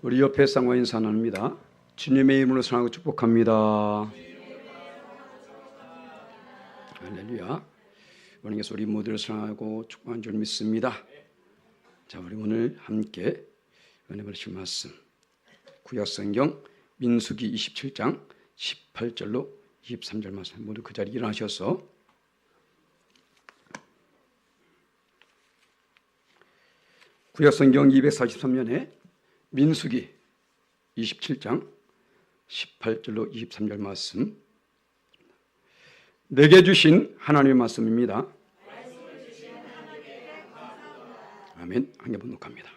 우리 옆에 쌍화 인사 나눕니다. 주님의 이름으로 사랑하고 축복합니다. 할렐루야. 원하께서 우리 모두를 사랑하고 축복한 줄 믿습니다. 자, 우리 오늘 함께 은혜 받으실 말씀 구약성경 민수기 27장 18절로 23절 말씀, 모두 그 자리에 일어나셔서 구약성경 243년에 민수기 27장 18절로 23절 말씀, 내게 주신 하나님의 말씀입니다. 아멘. 한 개 번독합니다.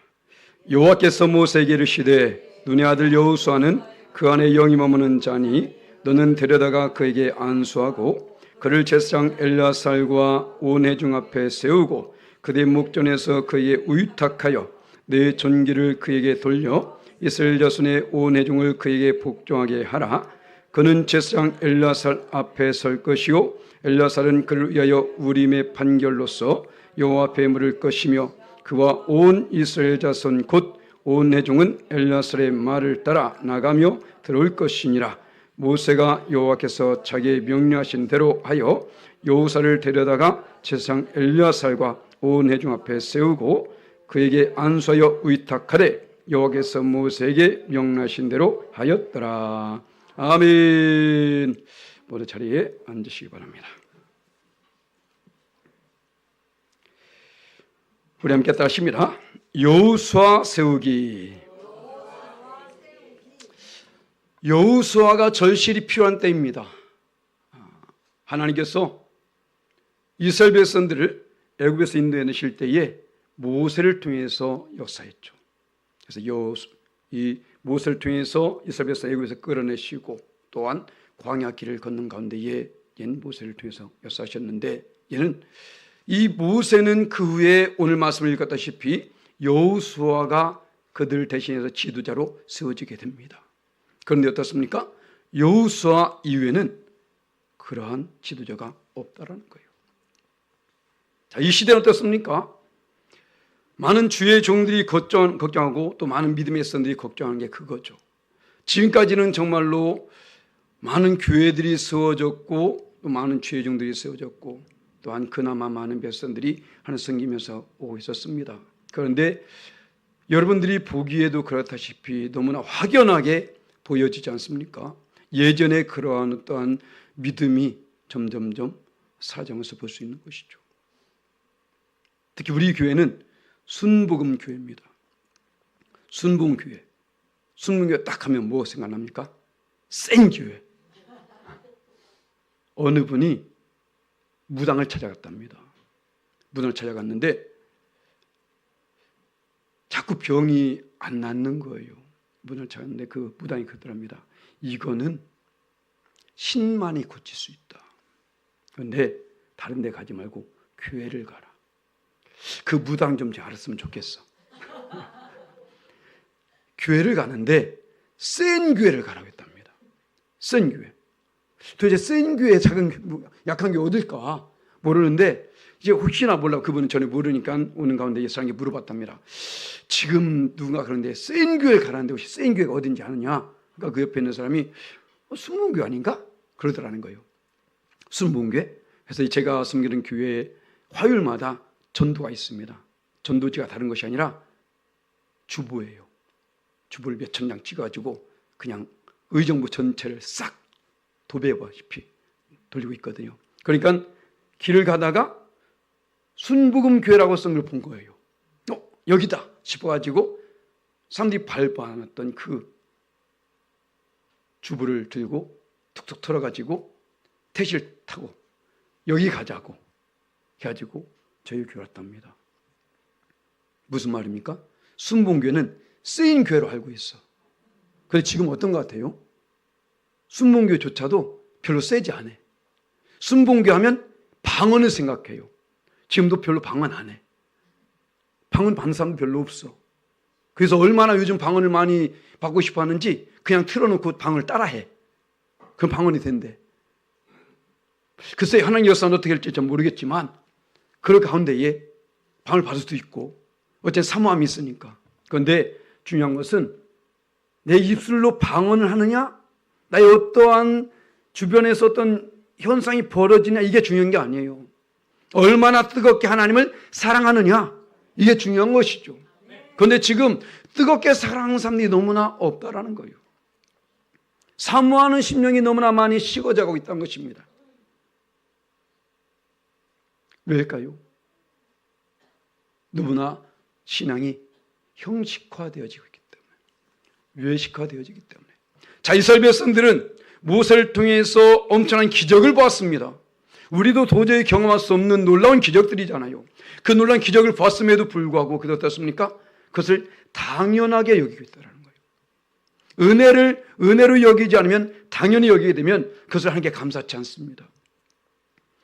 여호와께서 모세에게 이르시되 눈의 아들 여호수아는 그 안에 영이 머무는 자니 너는 데려다가 그에게 안수하고 그를 제사장 엘야살과 온 회중 앞에 세우고 그대 목전에서 그에게 의탁하여 내 존귀를 그에게 돌려 이스라엘 자손의 온 회중을 그에게 복종하게 하라. 그는 제사장 엘야살 앞에 설 것이요 엘야살은 그를 위하여 우림의 판결로서 여호와 앞에 물을 것이며 그와 온 이스라엘 자손 곧 온 회중은 엘야살의 말을 따라 나가며 들어올 것이니라. 모세가 여호와께서 자기의 명령하신 대로 하여 여호사를 데려다가 제사장 엘야살과 온 회중 앞에 세우고 그에게 안수하여 의탁하되 여호와께서 모세에게 명령하신 대로 하였더라. 아멘. 모두 자리에 앉으시기 바랍니다. 우리 함께 따라하십니다. 여호수아 세우기. 여호수아가 절실히 필요한 때입니다. 하나님께서 이스라엘 백성들을 애굽에서 인도해 내실 때에 모세를 통해서 역사했죠. 그래서 이 모세를 통해서 이스라엘 백성 애굽에서 끌어내시고 또한 광야 길을 걷는 가운데에 얘는 모세를 통해서 역사하셨는데, 얘는 이 모세는 그 후에 오늘 말씀을 읽었다시피 여호수아가 그들 대신해서 지도자로 세워지게 됩니다. 그런데 어떻습니까? 여호수아 이후에는 그러한 지도자가 없다라는 거예요. 자, 이 시대는 어떻습니까? 많은 주의 종들이 걱정하고 또 많은 믿음의 선들이 걱정하는 게 그거죠. 지금까지는 정말로 많은 교회들이 세워졌고 또 많은 주의 종들이 세워졌고 또한 그나마 많은 백성들이 하늘 섬기면서 오고 있었습니다. 그런데 여러분들이 보기에도 그렇다시피 너무나 확연하게 보여지지 않습니까? 예전에 그러한 어떠한 믿음이 점점점 사라져서 볼 수 있는 것이죠. 특히 우리 교회는 순복음 교회입니다. 순복음 교회. 순복음 교회 딱 하면 뭐 생각납니까? 센 교회. 어느 분이 무당을 찾아갔답니다. 무당을 찾아갔는데 자꾸 병이 안 낫는 거예요. 무당을 찾았는데 그 무당이 그러더랍니다. 이거는 신만이 고칠 수 있다. 그런데 다른 데 가지 말고 교회를 가라. 그 무당 좀 알았으면 좋겠어. 교회를 가는데 센 교회를 가라고 했답니다. 센 교회. 도대체 센 교회 약한 게 어딜까 모르는데 이제 혹시나 몰라 그분은 전에 모르니까 오는 가운데 예수님께 물어봤답니다. 지금 누군가 그런데 센 교회를 가라는데 혹시 센 교회가 어딘지 아느냐? 그러니까 그 옆에 있는 사람이 순복음교회 아닌가? 그러더라는 거예요. 순복음교회? 그래서 제가 섬기는 교회에 화요일마다 전도가 있습니다. 전도지가 다른 것이 아니라 주보예요. 주보를 몇천 장 찍어가지고 그냥 의정부 전체를 싹 도배하다시피 돌리고 있거든요. 그러니까 길을 가다가 순복음교회라고 쓴 걸 본 거예요. 여기다 싶어가지고 사람들이 밟아놨던 그 주부를 들고 툭툭 털어가지고 택시를 타고 여기 가자고 해가지고 저희 교회 왔답니다. 무슨 말입니까? 순복음교회는 쓰인 교회로 알고 있어. 그런데 지금 어떤 것 같아요? 순복음교회조차도 별로 세지 않아. 순복음교회 하면 방언을 생각해요. 지금도 별로 방언 안 해. 방언 받는 사람도 별로 없어. 그래서 얼마나 요즘 방언을 많이 받고 싶어 하는지 그냥 틀어놓고 방언을 따라해. 그럼 방언이 된대. 글쎄 하나님 역사는 어떻게 할지 좀 모르겠지만 그럴 가운데에 방언을 받을 수도 있고 어쨌든 사모함이 있으니까. 그런데 중요한 것은 내 입술로 방언을 하느냐, 나의 어떠한 주변에서 어떤 현상이 벌어지냐, 이게 중요한 게 아니에요. 얼마나 뜨겁게 하나님을 사랑하느냐, 이게 중요한 것이죠. 그런데 지금 뜨겁게 사랑하는 사람들이 너무나 없다라는 거예요. 사모하는 심령이 너무나 많이 식어져가고 있다는 것입니다. 왜일까요? 너무나 신앙이 형식화되어지고 있기 때문에, 외식화되어지기 때문에. 자, 이스라엘 백성들은 모세를 통해서 엄청난 기적을 보았습니다. 우리도 도저히 경험할 수 없는 놀라운 기적들이잖아요. 그 놀라운 기적을 보았음에도 불구하고 그것이 어떻습니까? 그것을 당연하게 여기고 있다는 거예요. 은혜로 여기지 않으면, 당연히 여기게 되면 그것을 하나님께 감사치 않습니다.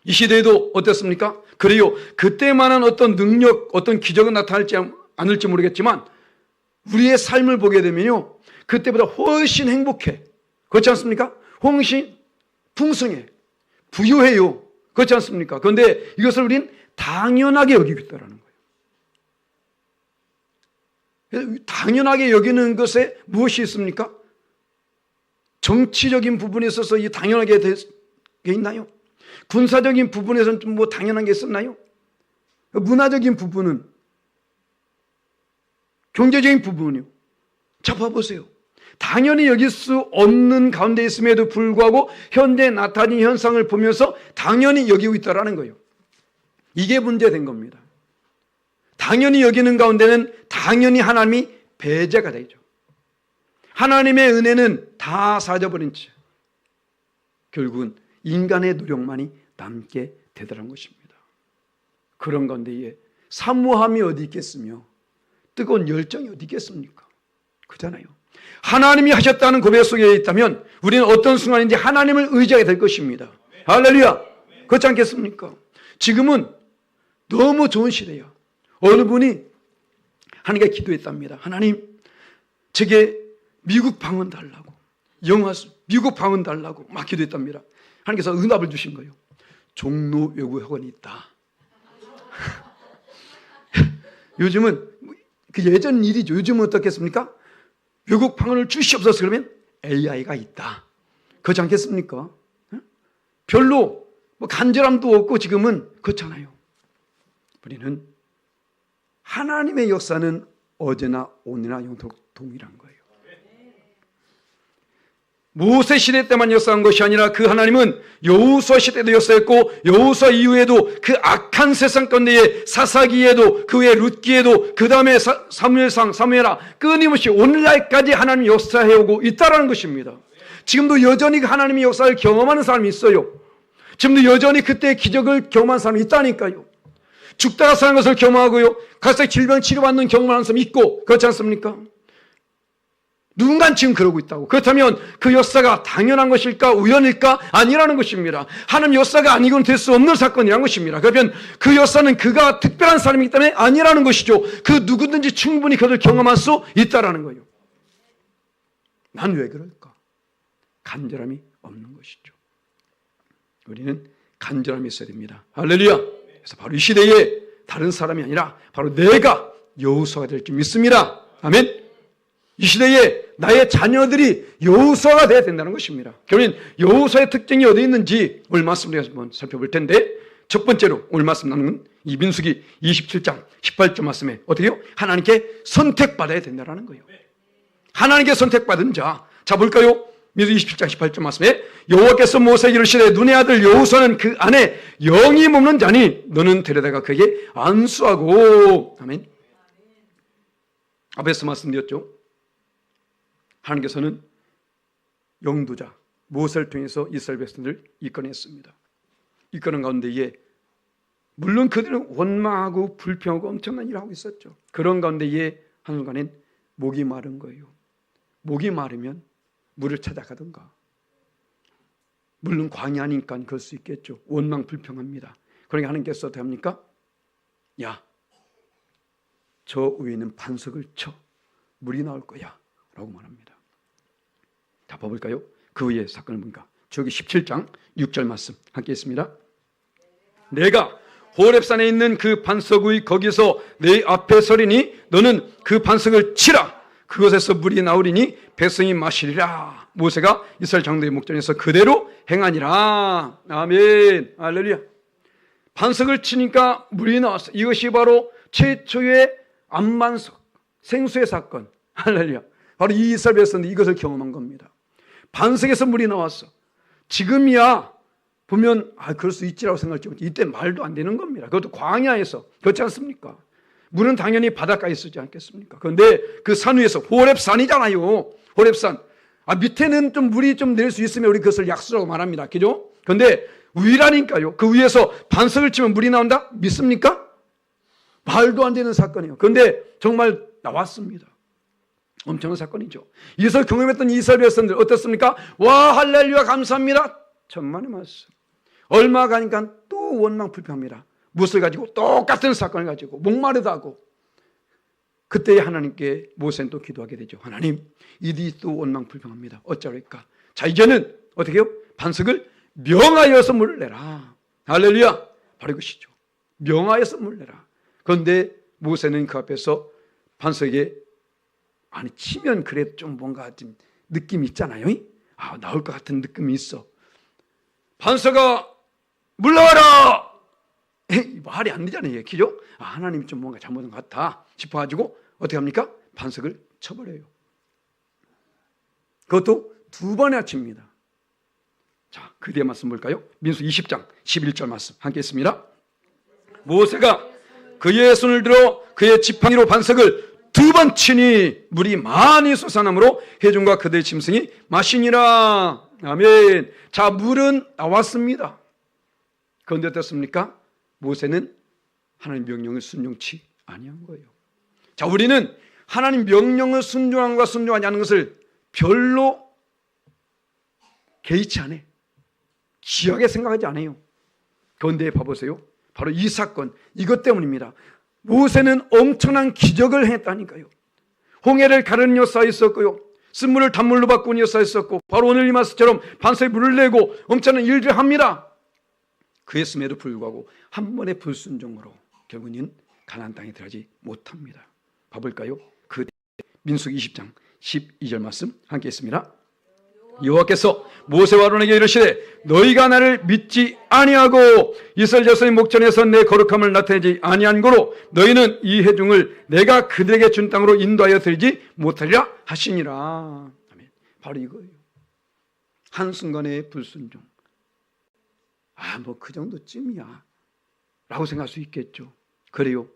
이 시대에도 어땠습니까? 그래요. 그때만한 어떤 능력, 어떤 기적은 나타날지 않을지 모르겠지만 우리의 삶을 보게 되면요, 그때보다 훨씬 행복해. 그렇지 않습니까? 훨씬 풍성해. 부유해요. 그렇지 않습니까? 그런데 이것을 우리는 당연하게 여기고 있다는 거예요. 당연하게 여기는 것에 무엇이 있습니까? 정치적인 부분에 있어서 이 당연하게 돼 있나요? 군사적인 부분에서는 좀 뭐 당연한 게 있었나요? 문화적인 부분은, 경제적인 부분은요. 자, 봐보세요. 당연히 여길 수 없는 가운데 있음에도 불구하고 현재 나타난 현상을 보면서 당연히 여기고 있다는 거예요. 이게 문제된 겁니다. 당연히 여기는 가운데는 당연히 하나님이 배제가 되죠. 하나님의 은혜는 다 사라져버린 채 결국은 인간의 노력만이 남게 되더란 것입니다. 그런 가운데에 사모함이 어디 있겠으며 뜨거운 열정이 어디 있겠습니까? 그잖아요. 하나님이 하셨다는 고백 속에 있다면 우리는 어떤 순간인지 하나님을 의지하게 될 것입니다. 할렐루야. 그렇지 않겠습니까? 지금은 너무 좋은 시대야. 어느 분이 하나님께 기도했답니다. 하나님, 제게 미국 방언 달라고, 영화 미국 방언 달라고 막 기도했답니다. 하나님께서 응답을 주신 거예요. 종로 외국 학원이 있다. 요즘은 그 예전 일이죠. 요즘은 어떻겠습니까? 외국 방언을 주시옵소서 그러면 AI가 있다. 그렇지 않겠습니까? 별로 뭐 간절함도 없고 지금은 그렇잖아요. 우리는 하나님의 역사는 어제나 오늘나 영원토록 동일한 거예요. 모세 시대 때만 역사한 것이 아니라 그 하나님은 여호수아 시대도 역사했고 여호수아 이후에도 그 악한 세상 가운데에 사사기에도 그 후에 룻기에도 그 다음에 사무엘상 사무엘하 끊임없이 오늘날까지 하나님이 역사해오고 있다는 것입니다. 지금도 여전히 그 하나님의 역사를 경험하는 사람이 있어요. 지금도 여전히 그때의 기적을 경험하는 사람이 있다니까요. 죽다가 사는 것을 경험하고요, 갑자기 질병 치료받는 경험하는 사람이 있고, 그렇지 않습니까? 누군가는 지금 그러고 있다고. 그렇다면 그 역사가 당연한 것일까, 우연일까? 아니라는 것입니다. 하나님 역사가 아니고는 될 수 없는 사건이라는 것입니다. 그러면 그 역사는 그가 특별한 사람이기 때문에 아니라는 것이죠. 그 누구든지 충분히 그것을 경험할 수 있다라는 거예요. 난 왜 그럴까? 간절함이 없는 것이죠. 우리는 간절함이 있어야 됩니다. 할렐루야. 그래서 바로 이 시대에 다른 사람이 아니라 바로 내가 여호수아가 될 줄 믿습니다. 아멘. 이 시대에 나의 자녀들이 여호수아가 되어야 된다는 것입니다. 그러면 여호수아의 특징이 어디 있는지 오늘 말씀을 한번 살펴볼 텐데, 첫 번째로 오늘 말씀 나누는 이 민수기 27장 18절 말씀에 어떻게 해요? 하나님께 선택받아야 된다는 거예요. 하나님께 선택받은 자. 자, 볼까요? 민수기 27장 18절 말씀에 여호와께서 모세에게 이르시되 눈의 아들 여호수아는 그 안에 영이 없는 자니 너는 데려다가 그에게 안수하고. 아멘. 앞에서 말씀드렸죠. 하나님께서는 영도자 모세를 통해서 이스라엘 백성들을 이끌어냈습니다. 이끄는 가운데에 물론 그들은 원망하고 불평하고 엄청난 일을 하고 있었죠. 그런 가운데에 한순간엔 목이 마른 거예요. 목이 마르면 물을 찾아가든가, 물론 광야니까 그럴 수 있겠죠. 원망 불평합니다. 그러니까 하나님께서 어떻게 합니까? 야, 저 위에는 반석을 쳐 물이 나올 거야 라고 말합니다. 다 봐볼까요? 그 후에 사건을 보니까 저기 17장 6절 말씀 함께 있습니다. 내가 호렙산에 있는 그 반석 위 거기서 내 앞에 서리니 너는 그 반석을 치라. 그것에서 물이 나오리니 백성이 마시리라. 모세가 이스라엘 장로의 목전에서 그대로 행하니라. 아멘. 할렐루야. 반석을 치니까 물이 나왔어. 이것이 바로 최초의 암만석, 생수의 사건. 할렐루야. 바로 이 이스라엘 백성들이 이것을 경험한 겁니다. 반석에서 물이 나왔어. 지금이야 보면 그럴 수 있지라고 생각했지만 이때 말도 안 되는 겁니다. 그것도 광야에서. 그렇지 않습니까? 물은 당연히 바닷가에 있지 않겠습니까? 그런데 그 산 위에서, 호렙산이잖아요. 호렙산. 밑에는 좀 물이 좀 내릴 수 있으면 우리 그것을 약수라고 말합니다. 그죠? 그런데 위라니까요. 그 위에서 반석을 치면 물이 나온다? 믿습니까? 말도 안 되는 사건이에요. 그런데 정말 나왔습니다. 엄청난 사건이죠. 이것을 경험했던 이스라엘 백성들 어떻습니까? 와, 할렐루야, 감사합니다. 천만의 말씀. 얼마 가니까 또 원망 불평합니다. 무엇을 가지고? 똑같은 사건을 가지고 목마르다고. 그때 하나님께 모세는 또 기도하게 되죠. 하나님, 이들이 또 원망 불평합니다. 어쩌랄까? 자, 이제는 어떻게 해요? 반석을 명하여서 물을 내라. 할렐루야. 바로 이것이죠. 명하여서 물을 내라. 그런데 모세는 그 앞에서 반석에 치면 그래도 좀 뭔가 좀 느낌이 있잖아요. 나올 것 같은 느낌이 있어. 반석아, 물러와라! 말이 안 되잖아요. 그죠? 하나님이 좀 뭔가 잘못한 것 같아 싶어가지고 어떻게 합니까? 반석을 쳐버려요. 그것도 2번이나 칩니다. 자, 그 뒤에 말씀 볼까요? 민수기 20장 11절 말씀 함께 있습니다. 모세가 그의 손을 들어 그의 지팡이로 반석을 2번 치니 물이 많이 솟아나므로 회중과 그들의 짐승이 마시니라. 아멘. 자, 물은 나왔습니다. 그런데 어떻습니까? 모세는 하나님 명령을 순종치 아니한 거예요. 자, 우리는 하나님 명령을 순종한과 순종하지 않는 것을 별로 개의치 않아요. 귀하게 생각하지 않아요. 그런데 봐보세요. 바로 이 사건, 이것 때문입니다. 모세는 엄청난 기적을 했다니까요. 홍해를 가르는 역사가 있었고요. 쓴물을 단물로 바꾸는 역사가 있었고, 바로 오늘 이 말씀처럼 반석에 물을 내고 엄청난 일들을 합니다. 그랬음에도 불구하고 한 번의 불순종으로 결국은 가나안 땅에 들어가지 못합니다. 봐볼까요? 그 민수기 20장 12절 말씀 함께 있습니다. 여호와께서 모세와 아론에게 이르시되 너희가 나를 믿지 아니하고 이스라엘 자손의 목전에서 내 거룩함을 나타내지 아니한 고로 너희는 이 회중을 내가 그들에게 준 땅으로 인도하여 드리지 못하리라 하시니라. 아멘. 바로 이거예요. 한순간의 불순종. 뭐 그 정도쯤이야 라고 생각할 수 있겠죠. 그래요.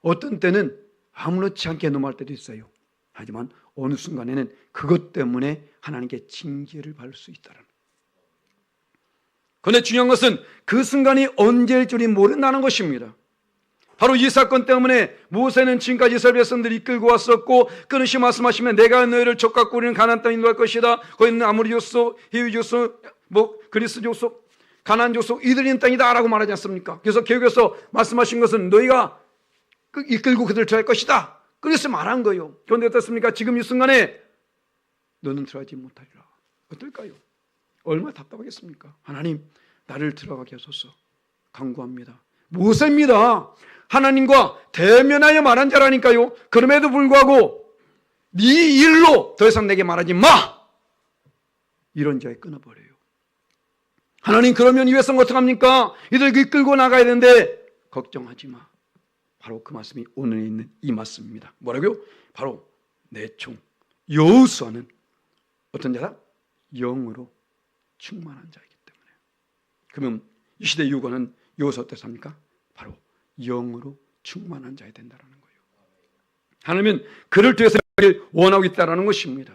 어떤 때는 아무렇지 않게 넘어갈 때도 있어요. 하지만 어느 순간에는 그것 때문에 하나님께 징계를 받을 수 있다는. 그런데 중요한 것은 그 순간이 언제일 줄이 모른다는 것입니다. 바로 이 사건 때문에 모세는 지금까지 이스라엘 백성들이 이끌고 왔었고, 끊임없이 말씀하시면 내가 너희를 족같고 우리는 가나안 땅에 인도할 것이다. 거기는 아모리 족속, 히위 족속, 그리스 족속, 가나안 족속 이들이 있는 땅이다 라고 말하지 않습니까? 그래서 계획에서 말씀하신 것은 너희가 이끌고 그들을 들어갈 것이다. 그래서 말한 거예요. 그런데 어떻습니까? 지금 이 순간에 너는 들어가지 못하리라. 어떨까요? 얼마나 답답하겠습니까? 하나님, 나를 들어가게 하소서. 간구합니다. 모세입니다. 하나님과 대면하여 말한 자라니까요. 그럼에도 불구하고 네 일로 더 이상 내게 말하지 마. 이런 자에 끊어버려요. 하나님, 그러면 이 백성 어떡합니까? 이들 이끌고 나가야 되는데 걱정하지 마. 바로 그 말씀이 오늘 있는 이 말씀입니다. 뭐라고요? 바로 내 종 여호수아는 어떤 자다? 영으로 충만한 자이기 때문에. 그러면 이 시대 유고는 여호수아 어떻게 삽니까? 바로 영으로 충만한 자야 된다는 거예요. 하나님은 그를 통해서 원하고 있다는 것입니다.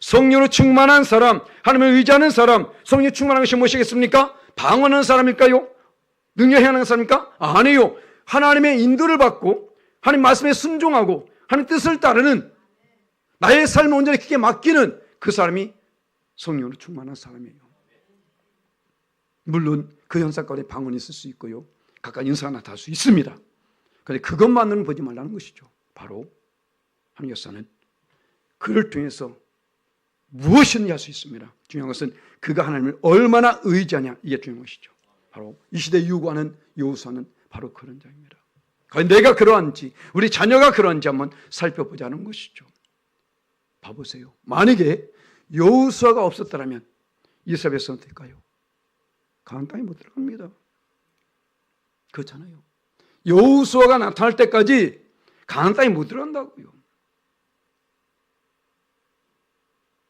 성령으로 충만한 사람, 하나님을 의지하는 사람, 성령이 충만한 것이 무엇이겠습니까? 방언하는 사람일까요? 능력하는 사람입니까? 아니요. 하나님의 인도를 받고 하나님 말씀에 순종하고 하나님 뜻을 따르는, 나의 삶을 온전히 그게 맡기는 그 사람이 성령으로 충만한 사람이에요. 물론 그 현상 가운데 방언이 있을 수 있고요, 각각 인사가 나타날 수 있습니다. 그런데 그것만으로는 보지 말라는 것이죠. 바로 하나님 역사는 그를 통해서 무엇이든지 할 수 있습니다. 중요한 것은 그가 하나님을 얼마나 의지하냐, 이게 중요한 것이죠. 바로 이 시대에 유구하는 여호수아는 바로 그런 자입니다. 과연 내가 그러한지, 우리 자녀가 그러한지 한번 살펴보자는 것이죠. 봐보세요. 만약에 여호수아가 없었더라면 이스라엘 백성은 어떨까요? 가나안 땅에 못 들어갑니다. 그렇잖아요. 여호수아가 나타날 때까지 가나안 땅에 못 들어간다고요.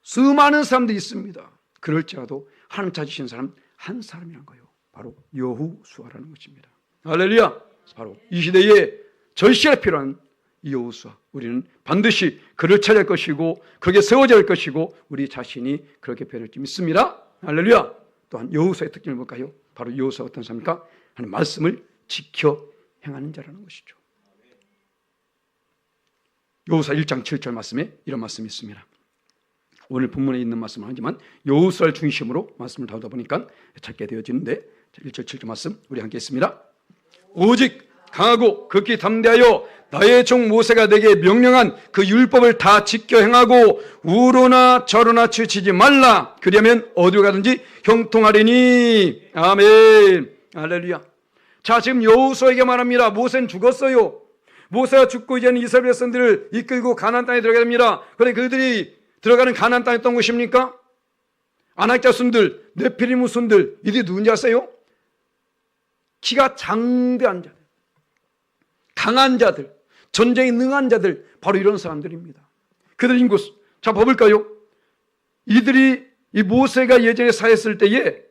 수많은 사람들이 있습니다. 그럴지라도 하나님 찾으신 사람 한 사람이란 거예요. 바로 여호수아라는 것입니다. 할렐루야. 바로 이 시대에 절실하게 필요한 이 여호수아, 우리는 반드시 그를 찾을 것이고 그게 세워질 것이고 우리 자신이 그렇게 변할 줄 믿습니다. 할렐루야. 또한 여호수아의 특징을 볼까요? 바로 여호수아가 어떤 사람입니까? 하나님 말씀을 지켜 행하는 자라는 것이죠. 여호수아 1장 7절 말씀에 이런 말씀이 있습니다. 오늘 본문에 있는 말씀은 아니지만 여호수아를 중심으로 말씀을 다루다 보니까 찾게 되어지는데 1절 7절 말씀 우리 함께 있습니다. 오직 강하고 극히 담대하여 나의 종 모세가 내게 명령한 그 율법을 다 지켜 행하고 우로나 저로나 치우치지 말라. 그리하면 어디로 가든지 형통하리니. 아멘. 할렐루야. 자, 지금 여호수아에게 말합니다. 모세는 죽었어요. 모세가 죽고 이제는 이스라엘 백성들을 이끌고 가나안 땅에 들어가야 됩니다. 그런데 그들이 들어가는 가나안 땅이 어떤 곳입니까? 아낙 자손들, 네피림 후손들, 이들이 누군지 아세요? 키가 장대한 자들, 강한 자들, 전쟁에 능한 자들, 바로 이런 사람들입니다. 그들 인구, 자 봐볼까요? 이들이 이 모세가 예전에 사했을 때에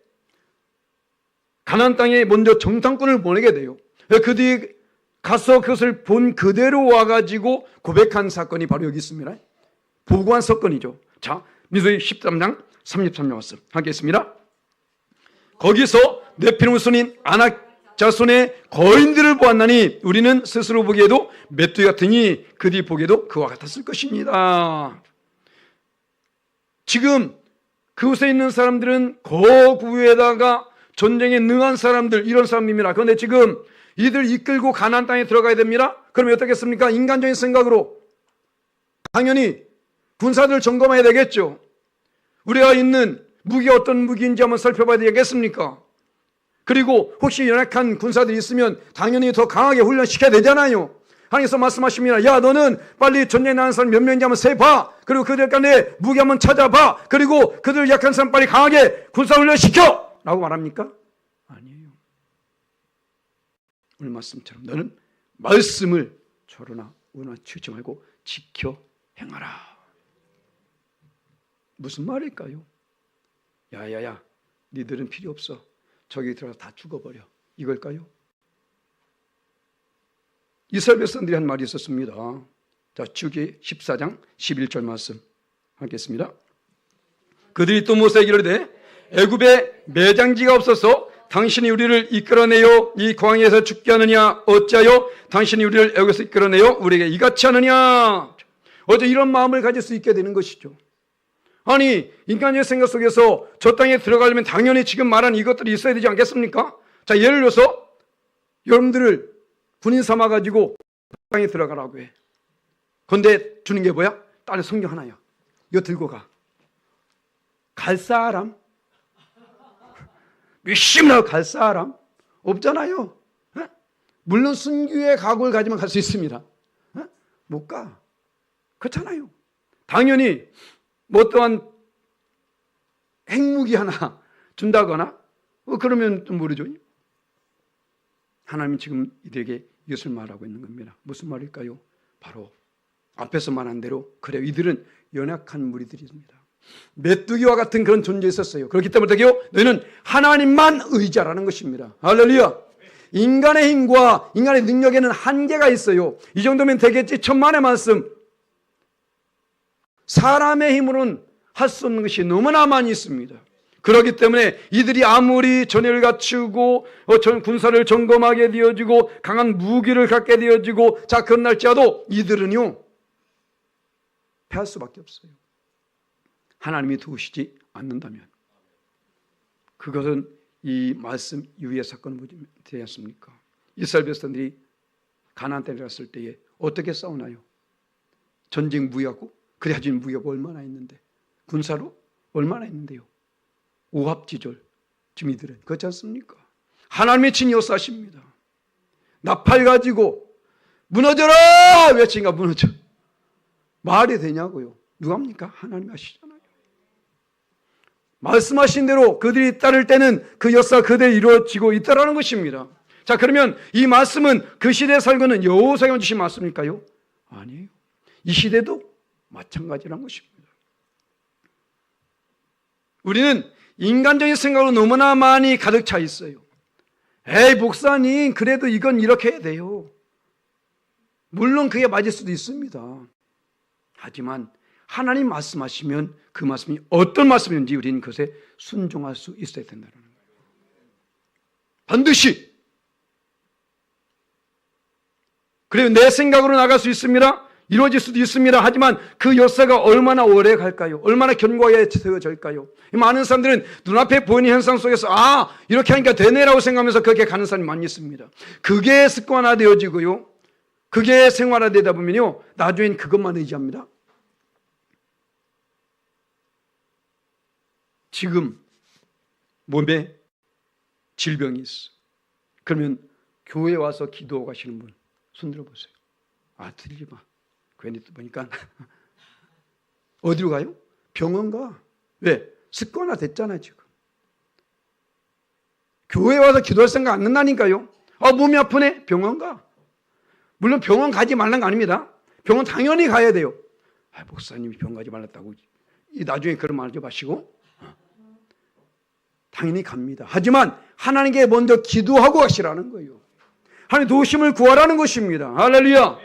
가나안 땅에 먼저 정탐꾼을 보내게 돼요. 그들이 가서 그것을 본 그대로 와가지고 고백한 사건이 바로 여기 있습니다. 보고한 사건이죠. 자, 민수기 13장 33절 말씀 하겠습니다. 거기서 네피림 후손인 아낙 자손의 거인들을 보았나니 우리는 스스로 보기에도 메뚜기 같으니 그들이 보기에도 그와 같았을 것입니다. 지금 그곳에 있는 사람들은 거구에다가 전쟁에 능한 사람들, 이런 사람입니다. 그런데 지금 이들 이끌고 가나안 땅에 들어가야 됩니다. 그러면 어떻겠습니까? 인간적인 생각으로 당연히 군사들을 점검해야 되겠죠. 우리가 있는 무기가 어떤 무기인지 한번 살펴봐야 되겠습니까? 그리고 혹시 연약한 군사들이 있으면 당연히 더 강하게 훈련시켜야 되잖아요. 하나님께서 말씀하십니다. 야, 너는 빨리 전쟁에 나간 사람 몇 명인지 한번 세봐. 그리고 그들 간에 무기 한번 찾아봐. 그리고 그들 약한 사람 빨리 강하게 군사훈련시켜! 라고 말합니까? 아니에요. 오늘 말씀처럼 너는 말씀을 저러나 우나 치우치 말고 지켜 행하라. 무슨 말일까요? 야야야, 니들은 필요 없어. 저기 들어가서 다 죽어버려. 이걸까요? 이스라엘 백성들이 한 말이 있었습니다. 자, 출애굽기 14장 11절 말씀 하겠습니다. 그들이 또 모세에게 이르되 애굽에 매장지가 없어서 당신이 우리를 이끌어내어 이 광야에서 죽게 하느냐? 어찌하여 당신이 우리를 애굽에서 이끌어내어 우리에게 이같이 하느냐? 어제 이런 마음을 가질 수 있게 되는 것이죠. 아니, 인간의 생각 속에서 저 땅에 들어가려면 당연히 지금 말한 이것들이 있어야 되지 않겠습니까? 자, 예를 들어서 여러분들을 군인 삼아가지고 땅에 들어가라고 해. 그런데 주는 게 뭐야? 딸에 성경 하나야. 이거 들고 가. 갈 사람? 열심히 갈 사람? 없잖아요. 에? 물론 순교의 각오를 가지면 갈 수 있습니다. 에? 못 가. 그렇잖아요. 당연히 뭐 또한 핵무기 하나 준다거나 그러면 좀 모르죠. 하나님은 지금 이들에게 이것을 말하고 있는 겁니다. 무슨 말일까요? 바로 앞에서 말한 대로 그래요. 이들은 연약한 무리들입니다. 메뚜기와 같은 그런 존재에 있었어요. 그렇기 때문에 어떻게요? 너희는 하나님만 의지하라는 것입니다. 할렐루야. 인간의 힘과 인간의 능력에는 한계가 있어요. 이 정도면 되겠지. 천만의 말씀. 사람의 힘으로는 할 수 없는 것이 너무나 많이 있습니다. 그렇기 때문에 이들이 아무리 전열을 갖추고 군사를 점검하게 되어지고 강한 무기를 갖게 되어지고 자 그날지라도 이들은요 패할 수밖에 없어요. 하나님이 도우시지 않는다면 그것은 이 말씀 이후의 사건을 보지 되지 않습니까? 이스라엘 백성들이 가나안 땅에 갔을 때에 어떻게 싸우나요? 전쟁 무기하고 그래야지 무기가 얼마나 있는데 군사로 얼마나 있는데요? 오합지졸 지금 이들은 그렇지 않습니까? 하나님의 친히 역사하십니다. 나팔 가지고 무너져라 외치니까 무너져. 말이 되냐고요? 누가 합니까? 하나님이 하시잖아요. 말씀하신 대로 그들이 따를 때는 그 역사가 그대로 이루어지고 있다라는 것입니다. 자, 그러면 이 말씀은 그 시대에 살고는 여호수아가 주신 말씀일까요? 아니에요. 이 시대도 마찬가지라는 것입니다. 우리는 인간적인 생각으로 너무나 많이 가득 차 있어요. 에이, 목사님, 그래도 이건 이렇게 해야 돼요. 물론 그게 맞을 수도 있습니다. 하지만 하나님 말씀하시면 그 말씀이 어떤 말씀인지 우리는 그것에 순종할 수 있어야 된다는 거예요. 반드시. 그래요. 내 생각으로 나갈 수 있습니다. 이루어질 수도 있습니다. 하지만 그 역사가 얼마나 오래 갈까요? 얼마나 견고하게 세워질까요? 많은 사람들은 눈앞에 보이는 현상 속에서 이렇게 하니까 되네라고 생각하면서 그렇게 가는 사람이 많이 있습니다. 그게 습관화되어지고요. 그게 생활화되다 보면요. 나중엔 그것만 의지합니다. 지금 몸에 질병이 있어. 그러면 교회에 와서 기도하고 가시는 분 손 들어보세요. 들지 마. 괜히 또 보니까 어디로 가요? 병원 가. 왜? 습관화 됐잖아요 지금. 교회 와서 기도할 생각 안 난다니까요. 몸이 아프네? 병원 가. 물론 병원 가지 말라는 거 아닙니다. 병원 당연히 가야 돼요. 목사님이 병원 가지 말랐다고 나중에 그런 말 하지 마시고 당연히 갑니다. 하지만 하나님께 먼저 기도하고 가시라는 거예요. 하나님 도우심을 구하라는 것입니다. 할렐루야.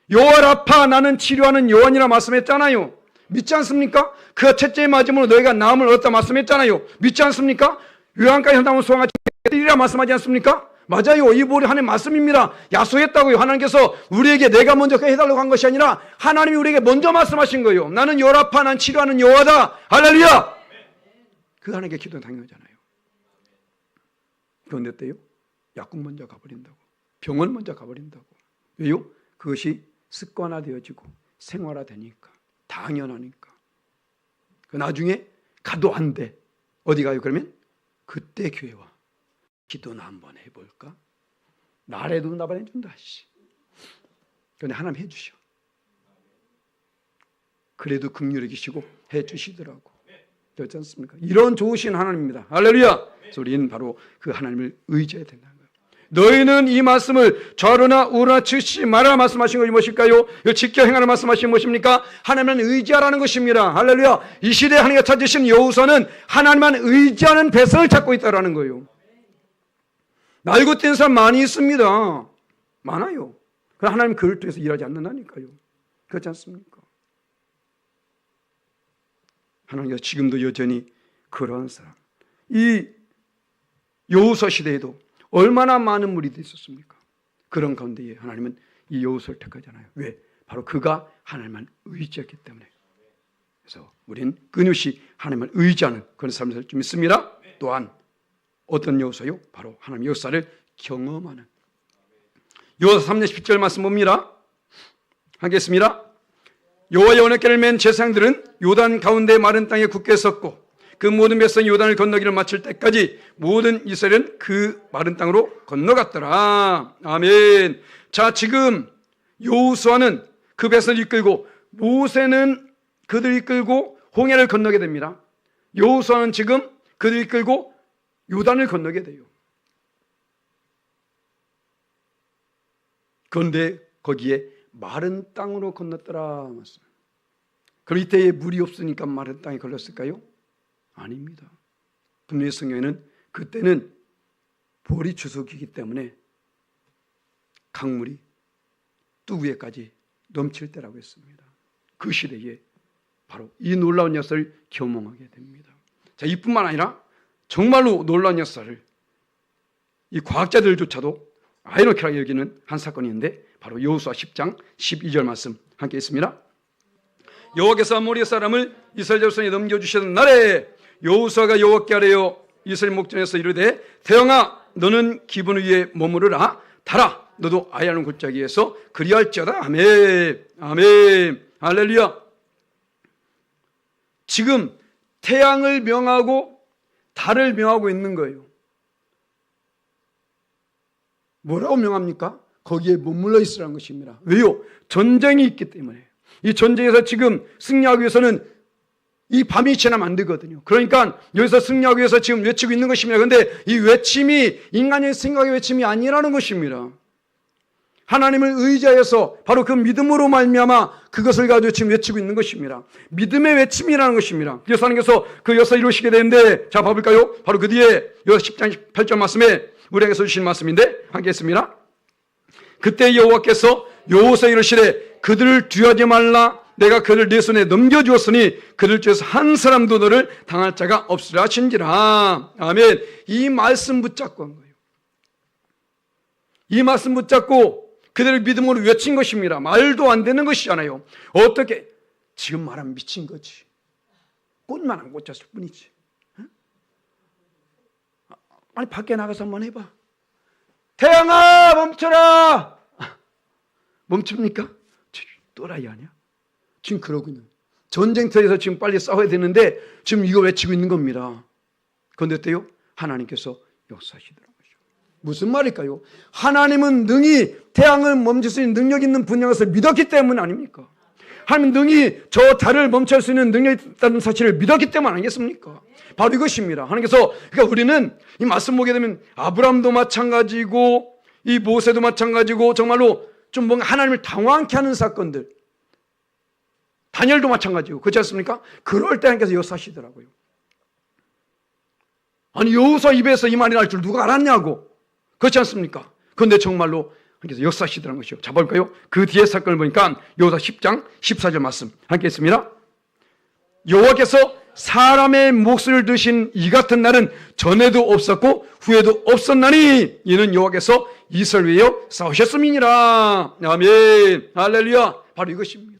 여호와 라파 나는 치료하는 여호와니라 말씀했잖아요. 믿지 않습니까? 그 첫째 맞음으로 너희가 나음을 얻었다 말씀했잖아요. 믿지 않습니까? 요한까지 현당을 소환하지 이라 말씀하지 않습니까? 맞아요. 이 보리 하나님 말씀입니다. 약속했다고요. 하나님께서 우리에게 내가 먼저 해달라고 한 것이 아니라 하나님이 우리에게 먼저 말씀하신 거예요. 나는 여호와 라파 난 치료하는 여호와다. 할렐루야. 그 하나님께 기도는 당연하잖아요. 그런데 때요? 약국 먼저 가버린다고. 병원 먼저 가버린다고. 왜요? 그것이 습관화되어지고 생활화되니까. 당연하니까. 그 나중에 가도 안 돼. 어디 가요 그러면? 그때 교회 와. 기도나 한번 해볼까? 나라도 나만 해준다. 그런데 하나님 해주셔. 그래도 긍휼히 계시고 해주시더라고. 그렇지 않습니까? 이런 좋으신 하나님입니다. 할렐루야. 그래서 우리는 바로 그 하나님을 의지해야 된다는 거예요. 너희는 이 말씀을 좌로나 우로나 치우치지 말아라 말씀하신 것이 무엇일까요? 이거 지켜 행하라 말씀하신 무엇입니까? 하나님만 의지하라는 것입니다. 할렐루야. 이 시대에 하나님과 찾으신 여호수아는 하나님만 의지하는 백성을 찾고 있다는 거예요. 날고 뛴 사람 많이 있습니다. 많아요. 그러나 하나님 그를 통해서 일하지 않는다니까요. 그렇지 않습니까? 하나님께서 지금도 여전히 그러한 사람. 이 여호수아 시대에도 얼마나 많은 무리들이 있었습니까? 그런 가운데에 하나님은 이 여호수아를 택하잖아요. 왜? 바로 그가 하나님만 의지했기 때문에. 그래서 우리는 끊임없이 하나님을 의지하는 그런 삶을 살 줄 믿습니다. 또한 어떤 여호수아요? 바로 하나님의 역사를 경험하는. 여호수아 3장 10절 말씀 봅니다. 하겠습니다. 여호와의 언약궤를 맨 제사장들은 요단 가운데 마른 땅에 굳게 섰고 그 모든 백성이 요단을 건너기를 마칠 때까지 모든 이스라엘은 그 마른 땅으로 건너갔더라. 아멘. 자, 지금 여호수아는 그 백성을 이끌고 모세는 그들을 이끌고 홍해를 건너게 됩니다. 여호수아는 지금 그들을 이끌고 요단을 건너게 돼요. 그런데 거기에 마른 땅으로 건넜더라. 그럼 이때에 물이 없으니까 마른 땅에 걸렸을까요? 아닙니다. 분명히 성경에는 그때는 보리 추수기이기 때문에 강물이 뚝 위에까지 넘칠 때라고 했습니다. 그 시대에 바로 이 놀라운 역사를 경험하게 됩니다. 자, 이뿐만 아니라 정말로 놀라운 역사를 이 과학자들조차도 아이러니하게 여기는 한 사건이 있는데 바로 여호수아 10장 12절 말씀 함께 있습니다. 여호와께서 아모리 사람을 이스라엘 자손에 넘겨주시던 날에 여호수아가 여호와께 아뢰어 이스라엘 목전에서 이르되 대영아 너는 기분 위에 머무르라 달아 너도 아이하는 골짜기에서 그리할지어다. 아멘. 아멘. 할렐루야. 지금 태양을 명하고 달을 명하고 있는 거예요. 뭐라고 명합니까? 거기에 머물러 있으라는 것입니다. 왜요? 전쟁이 있기 때문에. 이 전쟁에서 지금 승리하기 위해서는 이 밤이 지나면 안 되거든요. 그러니까 여기서 승리하기 위해서 지금 외치고 있는 것입니다. 그런데 이 외침이 인간의 생각의 외침이 아니라는 것입니다. 하나님을 의지하여서 바로 그 믿음으로 말미암아 그것을 가지고 지금 외치고 있는 것입니다. 믿음의 외침이라는 것입니다. 그래서 하나님께서 그 역사 이루시게 되는데, 자 봐볼까요? 바로 그 뒤에 10장 8절 말씀에 우리에게 주신 말씀인데 함께 했습니다. 그때 여호와께서 여호수아에게 이르시되 그들을 두려워하지 말라. 내가 그를 내 손에 넘겨주었으니 그들 중에서 한 사람도 너를 당할 자가 없으라 하신지라. 아멘. 이 말씀 붙잡고 한 거예요. 이 말씀 붙잡고 그들을 믿음으로 외친 것입니다. 말도 안 되는 것이잖아요. 어떻게 지금 말하면 미친 거지. 꽃만 안 꽂혔을 뿐이지. 아니 밖에 나가서 한번 해봐. 태양아 멈춰라. 멈춥니까? 또라이 아니야? 지금 그러고 있는 전쟁터에서 지금 빨리 싸워야 되는데 지금 이거 외치고 있는 겁니다. 그런데 어때요? 하나님께서 역사하시더라고요. 무슨 말일까요? 하나님은 능히 태양을 멈출 수 있는 능력 있는 분인 것을 믿었기 때문 아닙니까? 하나님 능히 저 달을 멈출 수 있는 능력이 있다는 사실을 믿었기 때문 아니겠습니까? 바로 이것입니다. 하나님께서, 그러니까 우리는 이 말씀 보게 되면 아브라함도 마찬가지고 이 모세도 마찬가지고 정말로 좀 뭔가 하나님을 당황케 하는 사건들, 다니엘도 마찬가지고 그렇지 않습니까? 그럴 때 하나님께서 역사하시더라고요. 아니 여호수아 입에서 이 말이 날 줄 누가 알았냐고. 그렇지 않습니까? 그런데 정말로 하나님께서 역사하시더라는 것이요. 자 볼까요? 그 뒤에 사건을 보니까 여호수아 10장 14절 말씀 함께 있습니다. 여호와께서 사람의 목소리를 들으신 이 같은 날은 전에도 없었고 후에도 없었나니 이는 여호와께서 이스라엘을 위하여 싸우셨음이니라. 아멘. 할렐루야. 바로 이것입니다.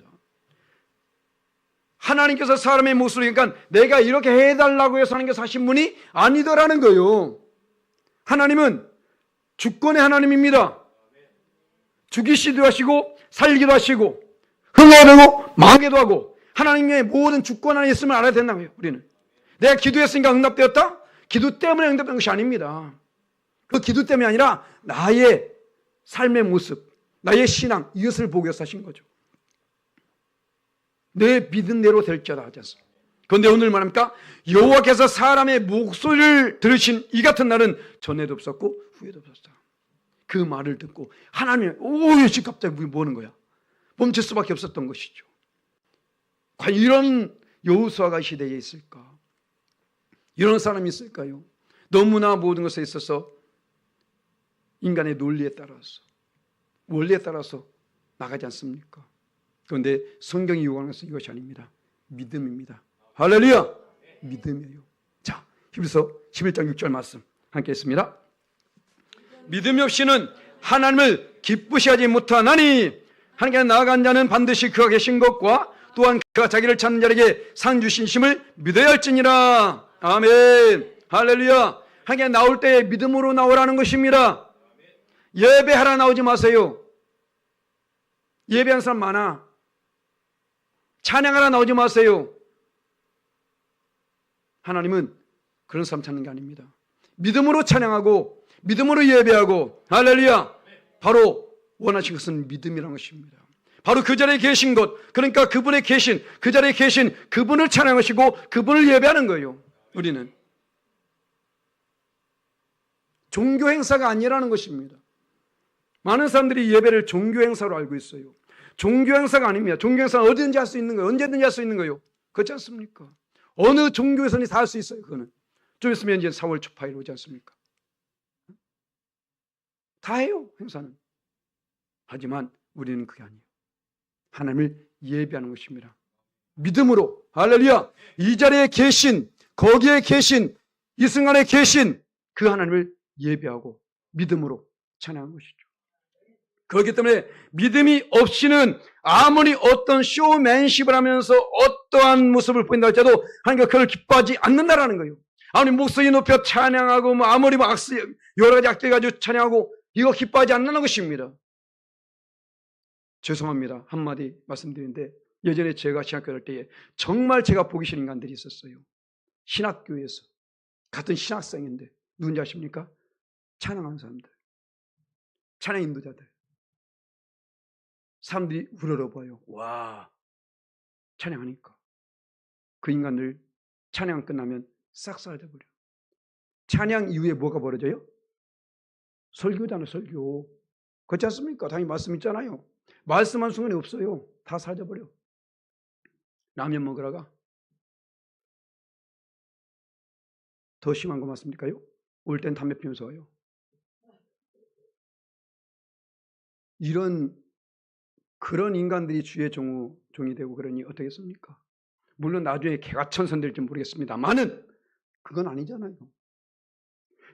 하나님께서 사람의 목소리, 그러니까 내가 이렇게 해달라고 해서 하나님께서 하신 분이 아니더라는 거예요. 하나님은 주권의 하나님입니다. 죽이시기도 하시고 살리기도 하시고 흥하게도 하고 망하게도 하고 하나님의 모든 주권 안에 있음을 알아야 된다고요. 우리는 내가 기도했으니까 응답되었다? 기도 때문에 응답된 것이 아닙니다. 그 기도 때문이 아니라 나의 삶의 모습, 나의 신앙, 이것을 보기 위해서 하신 거죠. 내 믿은 대로 될지어다 하지 않습니까? 그런데 오늘 말합니까? 여호와께서 사람의 목소리를 들으신 이 같은 날은 전에도 없었고 후에도 없었다. 그 말을 듣고 하나님이 지금 갑자기 뭐 하는 거야? 멈출 수밖에 없었던 것이죠. 과연 이런 여호수아가 시대에 있을까? 이런 사람이 있을까요? 너무나 모든 것에 있어서 인간의 논리에 따라서 원리에 따라서 나가지 않습니까? 그런데 성경이 요구하는 것은 이것이 아닙니다. 믿음입니다. 할렐루야! 믿음이에요. 자, 히브리서 11장 6절 말씀 함께 했습니다. 믿음이 없이는 하나님을 기쁘시 하지 못하나니 하나님께 나아간 자는 반드시 그가 계신 것과 또한 그가 자기를 찾는 자에게 상 주신 심을 믿어야 할지니라. 아멘. 할렐루야. 하나님께 나올 때 믿음으로 나오라는 것입니다. 예배하러 나오지 마세요. 예배하는 사람 많아. 찬양하러 나오지 마세요. 하나님은 그런 사람 찾는 게 아닙니다. 믿음으로 찬양하고 믿음으로 예배하고 할렐루야. 바로 원하신 것은 믿음이라는 것입니다. 바로 그 자리에 계신 것, 그러니까 그분의 계신, 그 자리에 계신 그분을 찬양하시고 그분을 예배하는 거예요. 우리는 종교 행사가 아니라는 것입니다. 많은 사람들이 예배를 종교 행사로 알고 있어요. 종교 행사가 아닙니다. 종교 행사는 어디든지 할 수 있는 거예요. 언제든지 할 수 있는 거예요. 그렇지 않습니까? 어느 종교에서는 다 할 수 있어요. 그거는 좀 있으면 이제 4월 초파일 오지 않습니까? 다 해요. 행사는. 하지만 우리는 그게 아니에요. 하나님을 예배하는 것입니다. 믿음으로. 할렐루야. 이 자리에 계신, 거기에 계신, 이 순간에 계신 그 하나님을 예배하고 믿음으로 찬양하는 것이죠. 그렇기 때문에 믿음이 없이는 아무리 어떤 쇼맨십을 하면서 어떠한 모습을 보인다 할지라도 하나님과 그걸 기뻐하지 않는다라는 거예요. 아무리 목소리 높여 찬양하고 아무리 여러 가지 악들 가지고 찬양하고 이거 기뻐하지 않는 것입니다. 죄송합니다. 한마디 말씀드리는데 예전에 제가 신학교 할 때에 정말 제가 보기 싫은 인간들이 있었어요. 신학교에서 같은 신학생인데 누군지 아십니까? 찬양하는 사람들, 찬양 인도자들. 사람들이 우러러봐요. 와, 찬양하니까. 그 인간들 찬양 끝나면 싹 사라져버려. 찬양 이후에 뭐가 벌어져요? 설교잖아요, 설교. 그렇지 않습니까? 당연히 말씀 있잖아요. 말씀한 순간에 없어요. 다 사라져버려. 라면 먹으러가. 더 심한 거 맞습니까요? 올 땐 담배 피우면서 와요. 그런 인간들이 주의 종이 되고 그러니 어떻겠습니까? 물론 나중에 개가천선될지 모르겠습니다만은 그건 아니잖아요.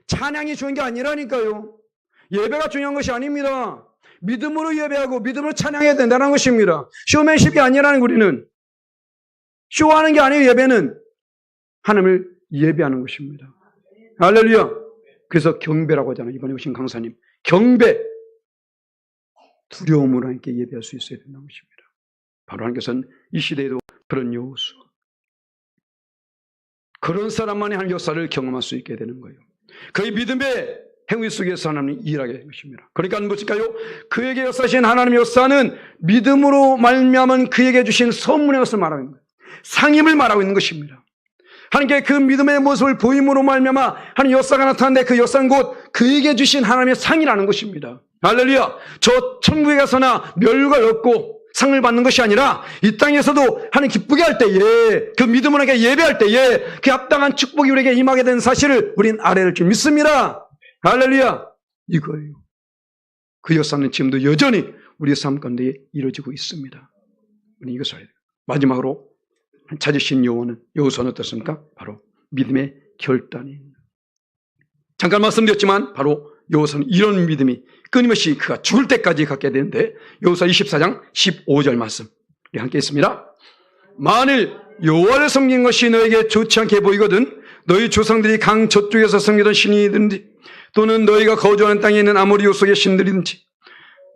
찬양이 중요한 게 아니라니까요. 예배가 중요한 것이 아닙니다. 믿음으로 예배하고 믿음으로 찬양해야 된다는 것입니다. 쇼맨십이 아니라는 우리는. 쇼하는 게 아니에요. 예배는 하나님을 예배하는 것입니다. 할렐루야. 그래서 경배라고 하잖아요. 이번에 오신 강사님. 경배. 두려움으로 함께 예배할 수 있어야 된다는 것입니다. 바로 하나님께서는 이 시대에도 그런 요소, 그런 사람만이 하나님 역사를 경험할 수 있게 되는 거예요. 그의 믿음의 행위 속에서 하나님이 일하게 된 것입니다. 그러니까 무엇일까요? 그에게 역사하신 하나님의 역사는 믿음으로 말미암은 그에게 주신 선물의 것을 말하는 거예요. 상임을 말하고 있는 것입니다. 하나님께 그 믿음의 모습을 보임으로 말미암아 하나님 역사가 나타나는데 그 역사는 곧 그에게 주신 하나님의 상이라는 것입니다. 할렐루야. 저 천국에 가서나 멸관을 얻고 상을 받는 것이 아니라 이 땅에서도 하나님 기쁘게 할 때에 그 믿음으로 예배할 때에 그 합당한 축복이 우리에게 임하게 된 사실을 우린 알아야 줄 믿습니다. 할렐루야. 이거예요. 그 역사는 지금도 여전히 우리의 삶 가운데 이루어지고 있습니다. 우리 이것을 알아야 돼요. 마지막으로 찾으신 요소는 어떻습니까? 바로 믿음의 결단이. 잠깐 말씀드렸지만 바로 요소는 이런 믿음이 끊임없이 그가 죽을 때까지 갖게 되는데 요소 24장 15절 말씀 우리 함께 있습니다. 만일 여호와를 섬긴 것이 너에게 좋지 않게 보이거든 너희 조상들이 강 저쪽에서 섬기던 신이든지 또는 너희가 거주하는 땅에 있는 아모리 족속의 신들이든지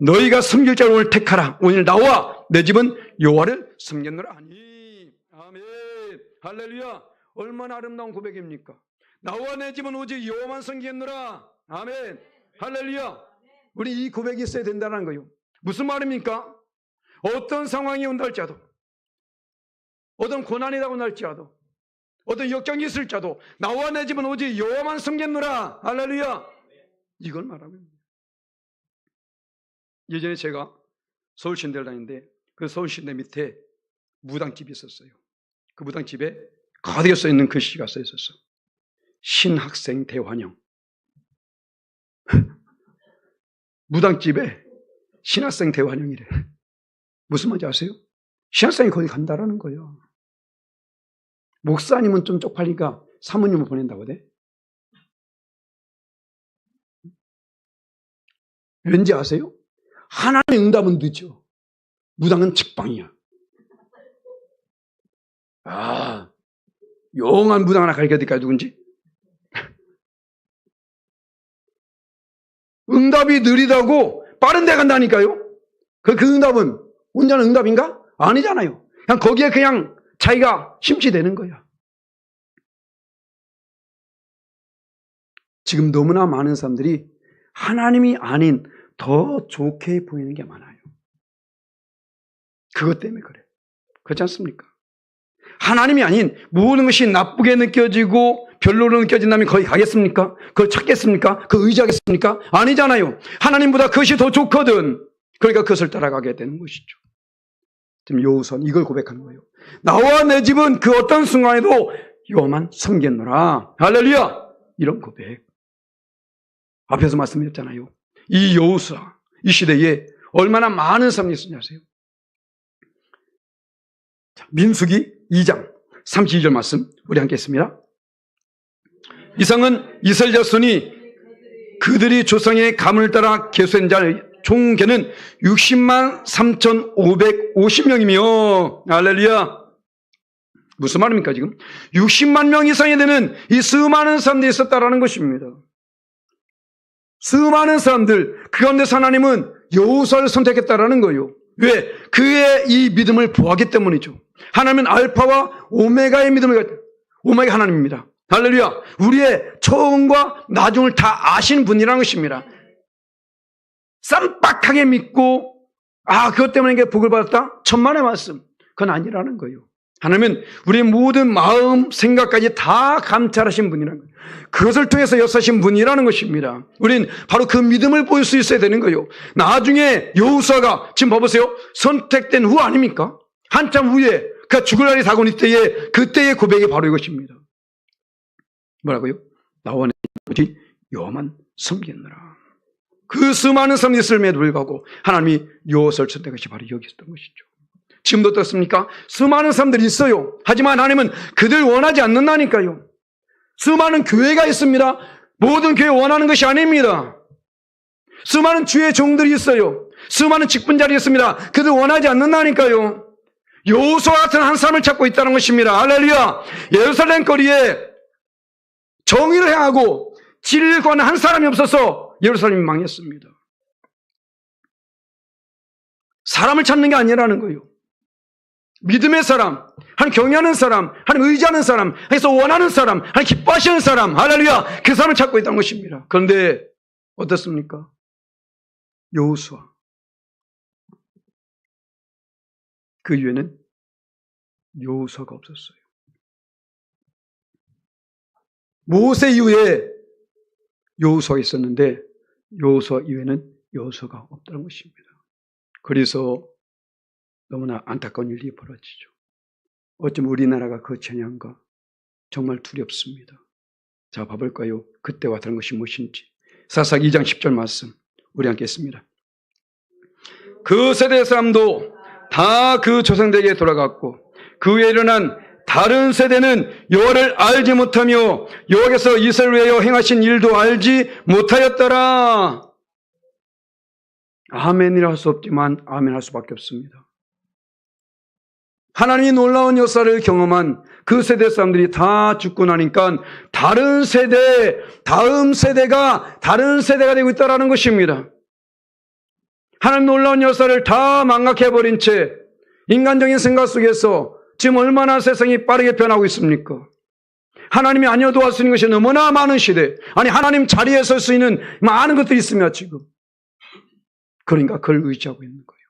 너희가 섬길 자를 오늘 택하라. 오늘 나와 내 집은 여호와를 섬겼노라 하니. 아멘. 할렐루야. 얼마나 아름다운 고백입니까? 나와 내 집은 오직 여호와만 섬기겠노라. 아멘. 할렐루야. 우리 이 고백이 있어야 된다는 거예요. 무슨 말입니까? 어떤 상황이 온다 할지라도, 어떤 고난이 온다 할지라도, 어떤 역경이 있을지라도 나와 내 집은 오직 여호와만 섬겼노라. 할렐루야. 이걸 말하고 있는 거예요. 예전에 제가 서울신대를 다니는데 그 서울신대 밑에 무당집이 있었어요. 그 무당집에 가득 써있는 글씨가 써있었어. 신학생 대환영. 무당집에 신학생 대환영이래. 무슨 말인지 아세요? 신학생이 거기 간다라는 거예요. 목사님은 좀 쪽팔리니까 사모님을 보낸다고 돼? 왠지 아세요? 하나님의 응답은 늦죠. 무당은 직방이야. 용한 무당 하나 가르쳐드릴까요? 누군지? 응답이 느리다고 빠른 데 간다니까요. 그 응답은 온전한 응답인가? 아니잖아요. 그냥 거기에 그냥 자기가 심취되는 거야. 지금 너무나 많은 사람들이 하나님이 아닌 더 좋게 보이는 게 많아요. 그것 때문에 그래. 그렇지 않습니까? 하나님이 아닌 모든 것이 나쁘게 느껴지고 별로로 느껴진다면 거기 가겠습니까? 그걸 찾겠습니까? 그 의지하겠습니까? 아니잖아요. 하나님보다 그것이 더 좋거든. 그러니까 그것을 따라가게 되는 것이죠. 지금 여호수아는 이걸 고백하는 거예요. 나와 내 집은 그 어떤 순간에도 여호와만 섬겼노라. 할렐루야. 이런 고백. 앞에서 말씀드렸잖아요. 이 여호수아, 이 시대에 얼마나 많은 사람이 있었냐 아세요? 민수기 2장 32절 말씀 우리 함께 했습니다. 이상은 이스라엘 자손이 그들이 조상의 가문을 따라 계수한 자의 총계는 60만 3,550명이며 할렐루야. 무슨 말입니까 지금? 60만 명 이상이 되는 이 수많은 사람들이 있었다라는 것입니다. 수많은 사람들, 그 가운데서 하나님은 여호수아를 선택했다라는 거예요. 왜? 그의 이 믿음을 보았기 때문이죠. 하나님은 알파와 오메가의 믿음을 가지고, 오메가 하나님입니다. 할렐루야. 우리의 처음과 나중을 다 아시는 분이라는 것입니다. 쌈박하게 믿고 그것 때문에 복을 받았다? 천만의 말씀. 그건 아니라는 거예요. 하나님은 우리의 모든 마음, 생각까지 다 감찰하신 분이라는 거예요. 그것을 통해서 역사하신 분이라는 것입니다. 우리는 바로 그 믿음을 보일 수 있어야 되는 거예요. 나중에 여호수아가 지금 봐보세요. 선택된 후 아닙니까? 한참 후에 그가 죽을 날이 다가오는 때에 그때의 고백이 바로 이것입니다. 뭐라고요? 나와 내 아버지 여호와만 섬기느라. 그 수많은 사람이 있음에도 불구하고 하나님이 여호수아를 선택한 것이 바로 여기였던 것이죠. 지금도 어떻습니까? 수많은 사람들이 있어요. 하지만 하나님은 그들 원하지 않는다니까요. 수많은 교회가 있습니다. 모든 교회 원하는 것이 아닙니다. 수많은 주의 종들이 있어요. 수많은 직분자들이 있습니다. 그들 원하지 않는다니까요. 여호수아 같은 한 사람을 찾고 있다는 것입니다. 할렐루야. 예루살렘 거리에 정의를 행하고 진리를 구하는 한 사람이 없어서 예루살렘이 망했습니다. 사람을 찾는 게 아니라는 거예요. 믿음의 사람, 하나님 경외하는 사람, 하나님 의지하는 사람, 하나님께서 원하는 사람, 하나님 기뻐하시는 사람, 할렐루야, 그 사람을 찾고 있다는 것입니다. 그런데 어떻습니까? 여호수아, 그 이후에는 여호수아가 없었어요. 모세 이후에 여호수아가 있었는데 여호수아 이후에는 여호수아가 없다는 것입니다. 그래서 너무나 안타까운 일이 벌어지죠. 어쩜 우리나라가 그 전향가 정말 두렵습니다. 자, 봐볼까요? 그때와 다른 것이 무엇인지. 사사기 2장 10절 말씀 우리 함께 했습니다. 그 세대 사람도 다 그 조상들에게 돌아갔고 그 후에 일어난 다른 세대는 여호와를 알지 못하며 여호와께서 이스라엘을 위하여 행하신 일도 알지 못하였더라. 아멘이라 할 수 없지만 아멘 할 수밖에 없습니다. 하나님이 놀라운 역사를 경험한 그 세대 사람들이 다 죽고 나니까 다른 세대, 다음 세대가 다른 세대가 되고 있다는 것입니다. 하나님 놀라운 역사를 다 망각해버린 채 인간적인 생각 속에서 지금 얼마나 세상이 빠르게 변하고 있습니까? 하나님이 아니어도 할 수 있는 것이 너무나 많은 시대. 아니 하나님 자리에 설 수 있는 많은 것들이 있습니다 지금. 그러니까 그걸 의지하고 있는 거예요.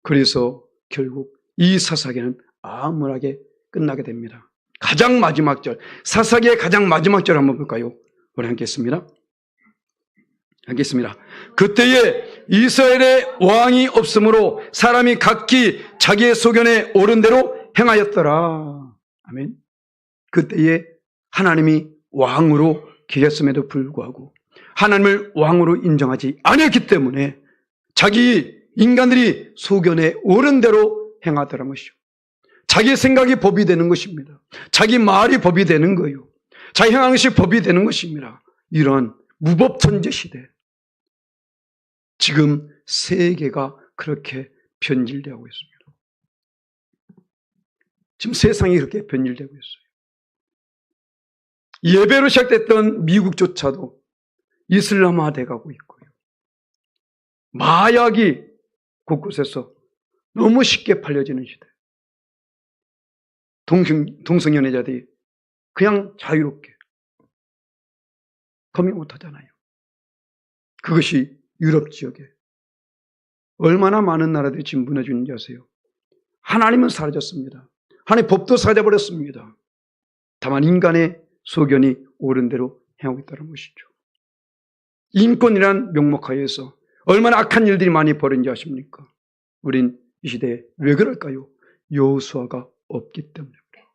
그래서 결국 이 사사기는 암울하게 끝나게 됩니다. 가장 마지막 절, 사사기의 가장 마지막 절 한번 볼까요? 우리 함께 했습니다. 하겠습니다. 그때에 이스라엘의 왕이 없으므로 사람이 각기 자기의 소견에 옳은 대로 행하였더라. 아멘. 그때에 하나님이 왕으로 계셨음에도 불구하고 하나님을 왕으로 인정하지 아니었기 때문에 자기 인간들이 소견에 옳은 대로 행하더라는 것이죠. 자기 생각이 법이 되는 것입니다. 자기 말이 법이 되는 거예요. 자기 행하는 것이 법이 되는 것입니다. 이런 무법천재 시대. 지금 세계가 그렇게 변질되고 있습니다. 지금 세상이 그렇게 변질되고 있어요. 예배로 시작됐던 미국조차도 이슬람화 돼가고 있고요. 마약이 곳곳에서 너무 쉽게 팔려지는 시대. 동성연애자들이 그냥 자유롭게 검역 못하잖아요. 그것이 유럽 지역에 얼마나 많은 나라들이 지금 무너지는지 아세요? 하나님은 사라졌습니다. 하나님 법도 사라져버렸습니다. 다만 인간의 소견이 옳은 대로 행하고 있다는 것이죠. 인권이란 명목하에서 얼마나 악한 일들이 많이 벌어진지 아십니까? 우린 이 시대에 왜 그럴까요? 여호수아가 없기 때문에 그래요.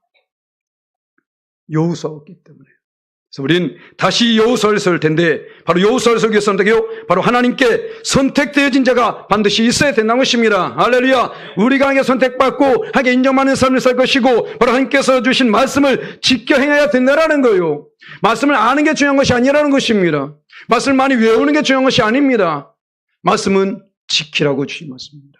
여호수아가 없기 때문에. 그래서 우리는 다시 여호수아를 설 텐데 바로 여호수아를 설교 선택이요. 바로 하나님께 선택되어진 자가 반드시 있어야 된다는 것입니다. 할렐루야. 우리가 하나님께 선택받고 하나님께 인정받는 삶을 살 것이고 바로 하나님께서 주신 말씀을 지켜 행해야 된다는 거예요. 말씀을 아는 게 중요한 것이 아니라는 것입니다. 말씀을 많이 외우는 게 중요한 것이 아닙니다. 말씀은 지키라고 주신 말씀입니다.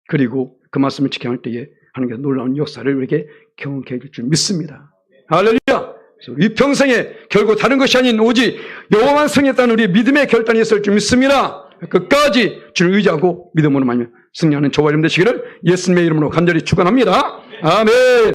그리고 그 말씀을 지켜야 할 때에 하나님께서 놀라운 역사를 우리에게 경험케 해줄 줄 믿습니다. 할렐루야. 우리 평생에 결국 다른 것이 아닌 오직 여호와만 승리했다는 우리 믿음의 결단이 있을 줄 믿습니다. 끝까지 주를 의지하고 믿음으로 말미암아 승리하는 저와 여러분 되시기를 예수님의 이름으로 간절히 축원합니다. 아멘.